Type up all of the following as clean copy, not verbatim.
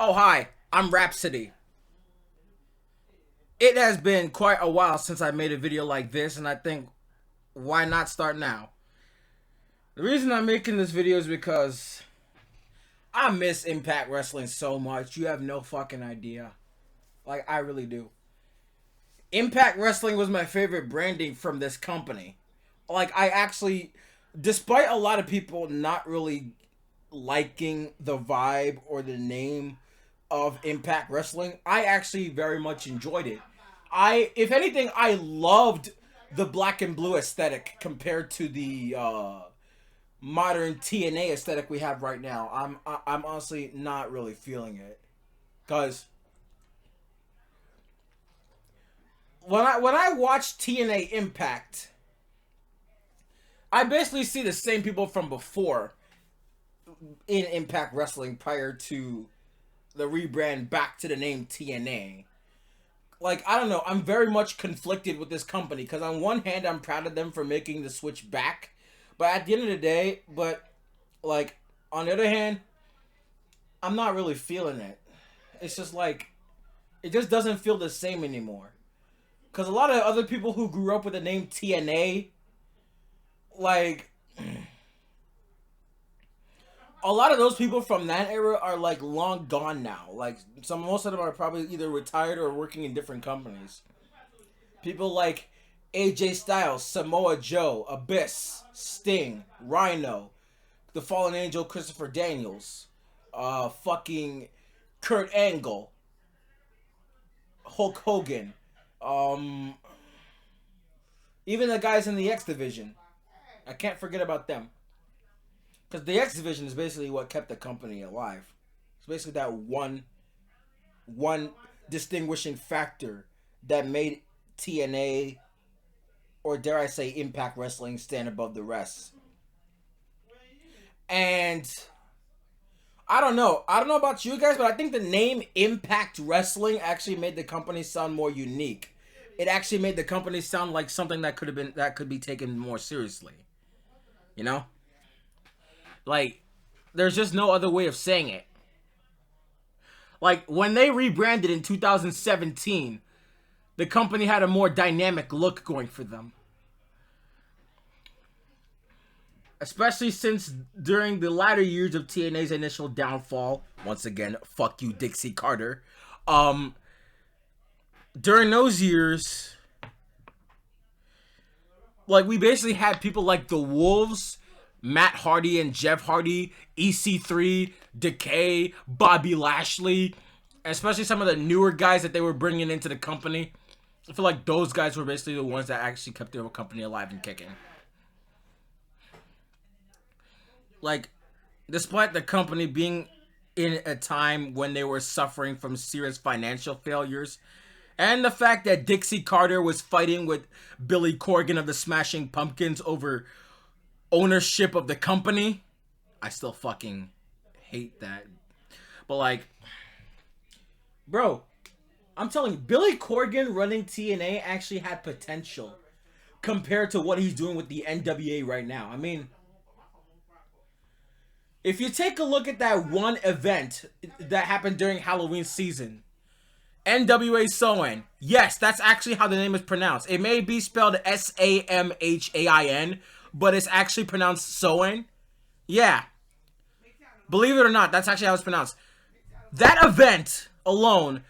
Oh, hi, I'm Rhapsody. It has been quite a while since I made a video like this, and I think, why not start now? The reason I'm making this video is because I miss Impact Wrestling so much. You have no fucking idea. Like, I really do. Impact Wrestling was my favorite branding from this company. Like, I actually, despite a lot of people not really liking the vibe or the name of Impact Wrestling, I actually very much enjoyed it. If anything, I loved the black and blue aesthetic compared to the modern TNA aesthetic we have right now. I'm honestly not really feeling it, cause when I watch TNA Impact, I basically see the same people from before in Impact Wrestling prior to the rebrand back to the name TNA. Like, I don't know, I'm very much conflicted with this company because on one hand I'm proud of them for making the switch back, but at the end of the day, like, on the other hand, I'm not really feeling it. It's just like, it just doesn't feel the same anymore. Because a lot of other people who grew up with the name TNA, like, a lot of those people from that era are like long gone now. Like, most of them are probably either retired or working in different companies. People like AJ Styles, Samoa Joe, Abyss, Sting, Rhino, the Fallen Angel Christopher Daniels, fucking Kurt Angle, Hulk Hogan, um, even the guys in the X Division. I can't forget about them. Because the X Division is basically what kept the company alive. It's basically that one distinguishing factor that made TNA, or dare I say Impact Wrestling, stand above the rest. And I don't know. I don't know about you guys, but I think the name Impact Wrestling actually made the company sound more unique. It actually made the company sound like something that could be taken more seriously. You know? Like, there's just no other way of saying it. Like, when they rebranded in 2017, the company had a more dynamic look going for them. Especially since during the latter years of TNA's initial downfall, once again, fuck you, Dixie Carter. Um, During those years, like, we basically had people like the Wolves, Matt Hardy and Jeff Hardy, EC3, Decay, Bobby Lashley, especially some of the newer guys that they were bringing into the company. I feel like those guys were basically the ones that actually kept their company alive and kicking. Like, despite the company being in a time when they were suffering from serious financial failures, and the fact that Dixie Carter was fighting with Billy Corgan of the Smashing Pumpkins over ownership of the company, I still fucking hate that. But like, bro, I'm telling you, Billy Corgan running TNA actually had potential compared to what he's doing with the NWA right now. I mean, if you take a look at that one event that happened during Halloween season, NWA Soin. Yes, that's actually how the name is pronounced. It may be spelled Samhain, but it's actually pronounced Soin. Yeah. Believe it or not, that's actually how it's pronounced. That event alone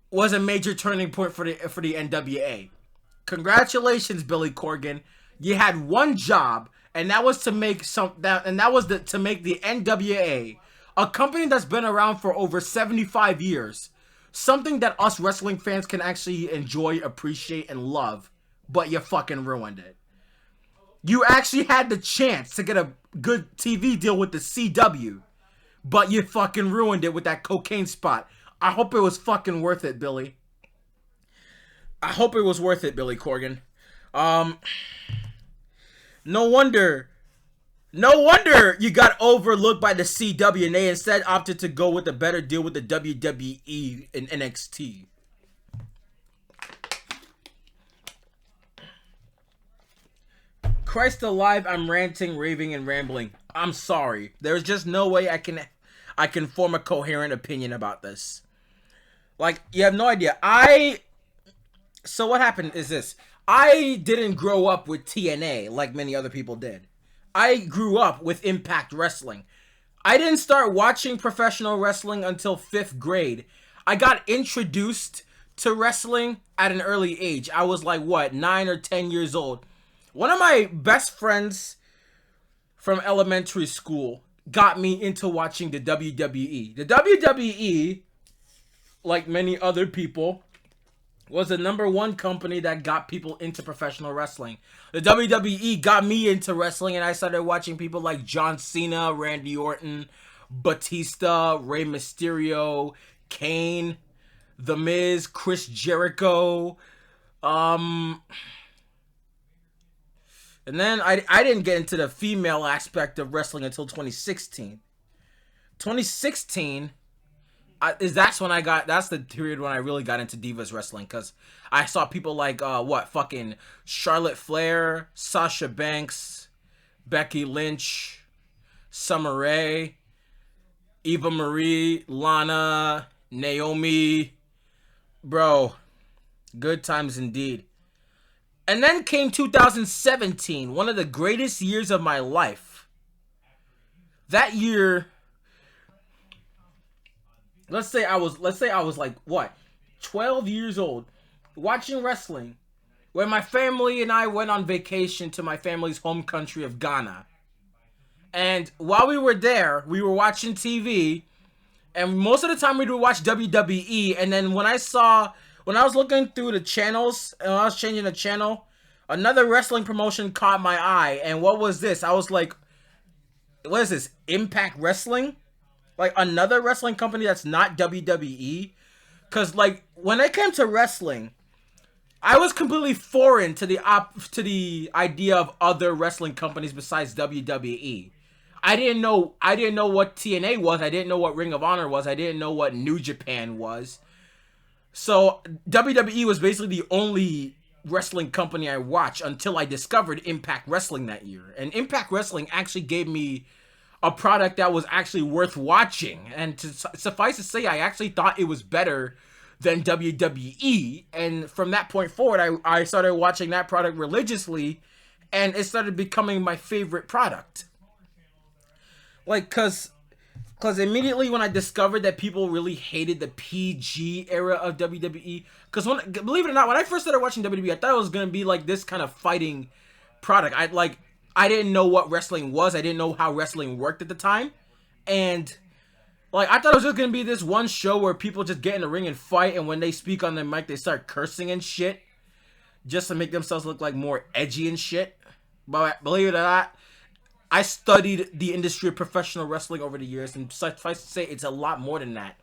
was a major turning point for the NWA. Congratulations, Billy Corgan. You had one job, and that was to make to make the NWA, a company that's been around for over 75 years, something that us wrestling fans can actually enjoy, appreciate, and love, but you fucking ruined it. You actually had the chance to get a good TV deal with the CW, but you fucking ruined it with that cocaine spot. I hope it was fucking worth it, Billy. I hope it was worth it, Billy Corgan. No wonder you got overlooked by the CW and they instead opted to go with a better deal with the WWE and NXT. Christ alive, I'm ranting, raving, and rambling. I'm sorry. There's just no way I can form a coherent opinion about this. Like, you have no idea. So what happened is this. I didn't grow up with TNA like many other people did. I grew up with Impact Wrestling. I didn't start watching professional wrestling until 5th grade. I got introduced to wrestling at an early age. I was like, what, 9 or 10 years old. One of my best friends from elementary school got me into watching the WWE. The WWE, like many other people, was the #1 company that got people into professional wrestling. The WWE got me into wrestling, and I started watching people like John Cena, Randy Orton, Batista, Rey Mysterio, Kane, The Miz, Chris Jericho. And then I didn't get into the female aspect of wrestling until 2016. 2016 that's the period when I really got into Divas Wrestling, because I saw people like fucking Charlotte Flair, Sasha Banks, Becky Lynch, Summer Rae, Eva Marie, Lana, Naomi. Bro, good times indeed. And then came 2017, one of the greatest years of my life. That year, let's say I was like, what, 12 years old, watching wrestling, where my family and I went on vacation to my family's home country of Ghana. And while we were there, we were watching TV, and most of the time we would watch WWE. And then when I was looking through the channels, and I was changing the channel, another wrestling promotion caught my eye. And what was this? I was like, what is this? Impact Wrestling? Like, another wrestling company that's not WWE? Because, like, when it came to wrestling, I was completely foreign to the idea of other wrestling companies besides WWE. I didn't know what TNA was. I didn't know what Ring of Honor was. I didn't know what New Japan was. So WWE was basically the only wrestling company I watched until I discovered Impact Wrestling that year. And Impact Wrestling actually gave me a product that was actually worth watching. And to suffice to say, I actually thought it was better than WWE. And from that point forward, I started watching that product religiously, and it started becoming my favorite product. Like, cause immediately when I discovered that people really hated the PG era of WWE, because believe it or not, when I first started watching WWE, I thought it was gonna be like this kind of fighting product. I didn't know what wrestling was. I didn't know how wrestling worked at the time, and like, I thought it was just gonna be this one show where people just get in the ring and fight, and when they speak on the mic, they start cursing and shit, just to make themselves look like more edgy and shit. But believe it or not, I studied the industry of professional wrestling over the years, and suffice to say, it's a lot more than that.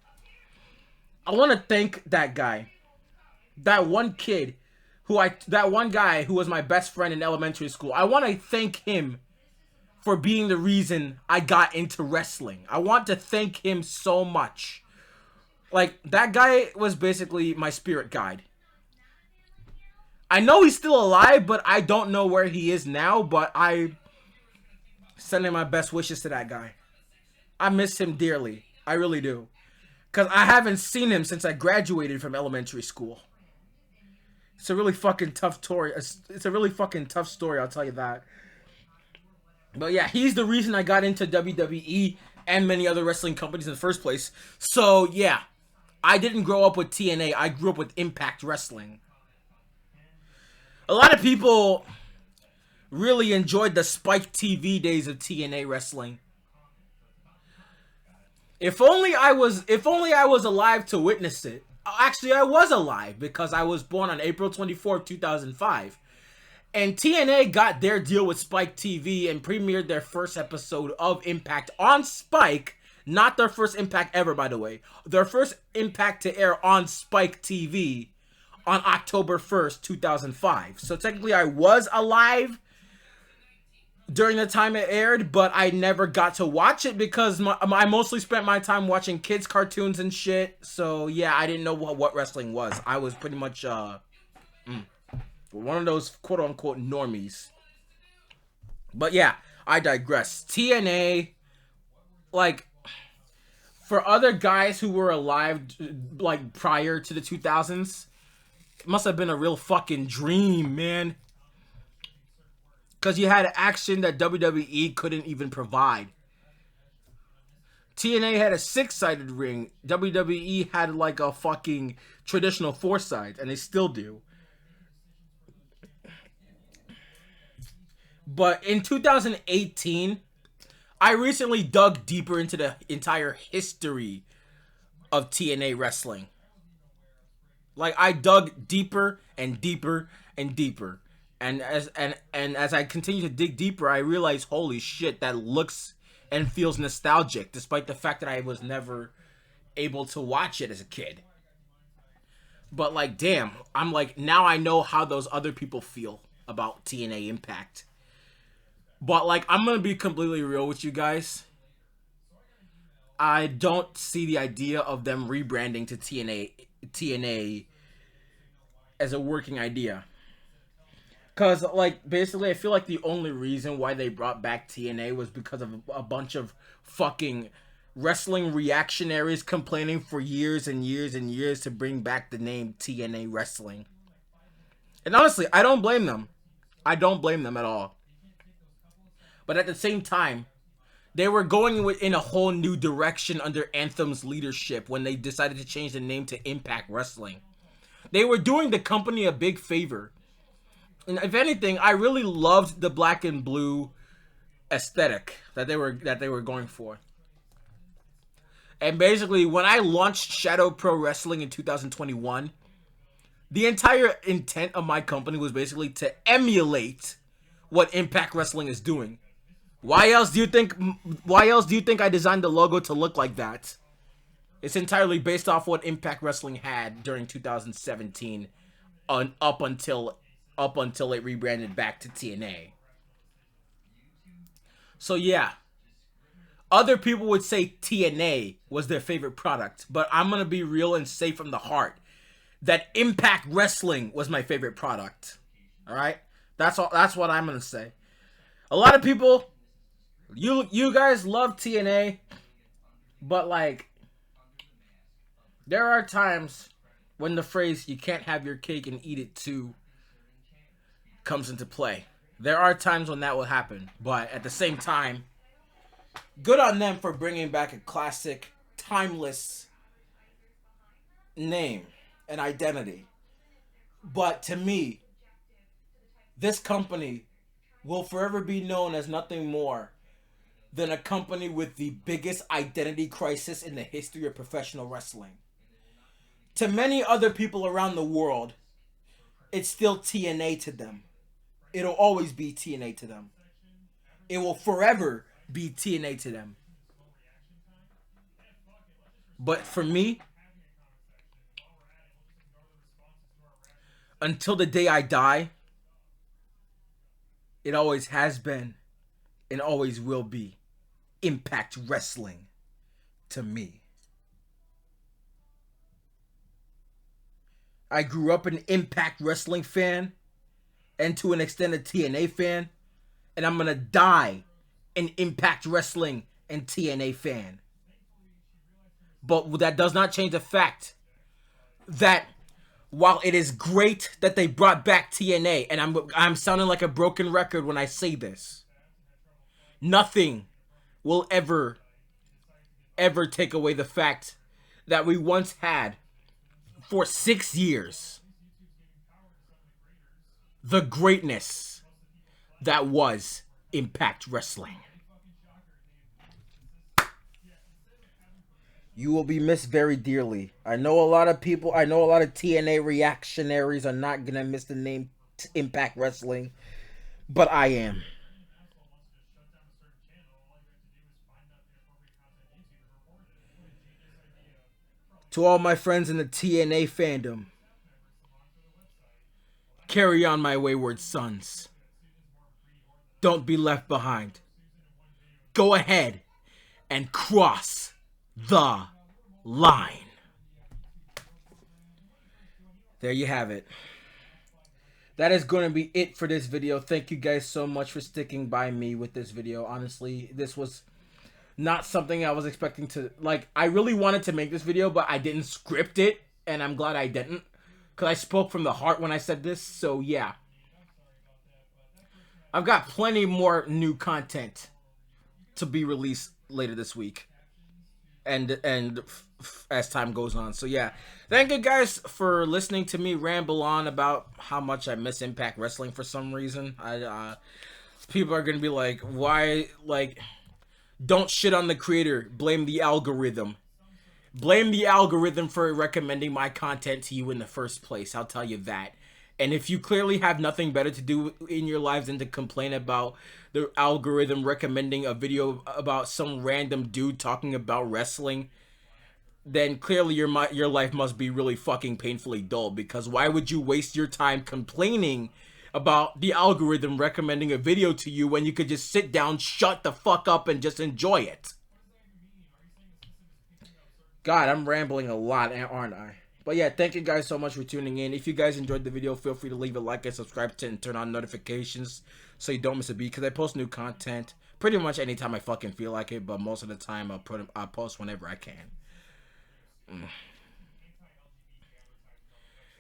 I want to thank that guy, that one guy who was my best friend in elementary school. I want to thank him for being the reason I got into wrestling. I want to thank him so much. Like, that guy was basically my spirit guide. I know he's still alive, but I don't know where he is now, but I sending my best wishes to that guy. I miss him dearly. I really do. Because I haven't seen him since I graduated from elementary school. It's a really fucking tough story. It's a really fucking tough story, I'll tell you that. But yeah, he's the reason I got into WWE and many other wrestling companies in the first place. So yeah, I didn't grow up with TNA. I grew up with Impact Wrestling. A lot of people really enjoyed the Spike TV days of TNA wrestling. If only I was alive to witness it. Actually, I was alive because I was born on April 24th, 2005. And TNA got their deal with Spike TV and premiered their first episode of Impact on Spike. Not their first Impact ever, by the way. Their first Impact to air on Spike TV on October 1st, 2005. So technically I was alive during the time it aired, but I never got to watch it because I mostly spent my time watching kids' cartoons and shit. So yeah, I didn't know what wrestling was. I was pretty much one of those quote-unquote normies. But yeah, I digress. TNA, like, for other guys who were alive like prior to the 2000s, it must have been a real fucking dream, man. Because you had action that WWE couldn't even provide. TNA had a 6-sided ring. WWE had like a fucking traditional 4-side, and they still do. But in 2018, I recently dug deeper into the entire history of TNA wrestling. Like, I dug deeper and deeper and deeper. And as I continue to dig deeper, I realized, holy shit, that looks and feels nostalgic, despite the fact that I was never able to watch it as a kid. But like, damn, I'm like, now I know how those other people feel about TNA Impact. But like, I'm gonna be completely real with you guys. I don't see the idea of them rebranding to TNA as a working idea. Cause like, basically, I feel like the only reason why they brought back TNA was because of a bunch of fucking wrestling reactionaries complaining for years and years and years to bring back the name TNA Wrestling. And honestly, I don't blame them. I don't blame them at all. But at the same time, they were going in a whole new direction under Anthem's leadership when they decided to change the name to Impact Wrestling. They were doing the company a big favor. And if anything, I really loved the black and blue aesthetic that they were going for. And basically, when I launched Shadow Pro Wrestling in 2021, the entire intent of my company was basically to emulate what Impact Wrestling is doing. Why else do you think I designed the logo to look like that? It's entirely based off what Impact Wrestling had during 2017 up until it rebranded back to TNA. So yeah, other people would say TNA was their favorite product, but I'm going to be real and say from the heart that Impact Wrestling was my favorite product. All right? That's what I'm going to say. A lot of people, you guys love TNA, but like, there are times when the phrase "you can't have your cake and eat it too" comes into play. There are times when that will happen, but at the same time, good on them for bringing back a classic, timeless name and identity. But to me, this company will forever be known as nothing more than a company with the biggest identity crisis in the history of professional wrestling. To many other people around the world, it's still TNA to them. It'll always be TNA to them. It will forever be TNA to them. But for me, until the day I die, it always has been and always will be Impact Wrestling to me. I grew up an Impact Wrestling fan and to an extent a TNA fan, and I'm gonna die an Impact Wrestling and TNA fan. But that does not change the fact that while it is great that they brought back TNA, and I'm sounding like a broken record when I say this, nothing will ever take away the fact that we once had, for 6 years, the greatness that was Impact Wrestling. You will be missed very dearly. I know a lot of TNA reactionaries are not going to miss the name Impact Wrestling, but I am. To all my friends in the TNA fandom, carry on, my wayward sons. Don't be left behind. Go ahead and cross the line. There you have it. That is going to be it for this video. Thank you guys so much for sticking by me with this video. Honestly, this was Not something I was expecting to, like, I really wanted to make this video, but I didn't script it, and I'm glad I didn't, because I spoke from the heart when I said this. So yeah, I've got plenty more new content to be released later this week, and as time goes on. So yeah, thank you guys for listening to me ramble on about how much I miss Impact Wrestling for some reason. People are gonna be like, why, like, don't shit on the creator, blame the algorithm. Blame the algorithm for recommending my content to you in the first place. I'll tell you that. And if you clearly have nothing better to do in your lives than to complain about the algorithm recommending a video about some random dude talking about wrestling, then clearly your life must be really fucking painfully dull, because why would you waste your time complaining about the algorithm recommending a video to you when you could just sit down, shut the fuck up, and just enjoy it? God, I'm rambling a lot, aren't I? But yeah, thank you guys so much for tuning in. If you guys enjoyed the video, feel free to leave a like and subscribe to it and turn on notifications so you don't miss a beat, because I post new content pretty much anytime I fucking feel like it, but most of the time I'll post whenever I can.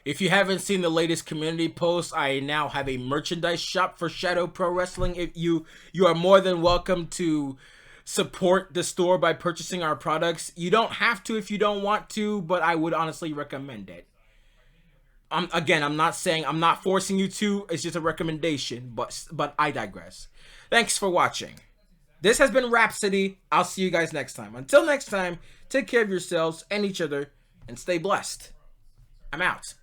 If you haven't seen the latest community post, I now have a merchandise shop for Shadow Pro Wrestling. If you are more than welcome to support the store by purchasing our products. You don't have to if you don't want to, but I would honestly recommend it. I'm not forcing you to. It's just a recommendation, but I digress. Thanks for watching. This has been Rhapsody. I'll see you guys next time. Until next time, take care of yourselves and each other, and stay blessed. I'm out.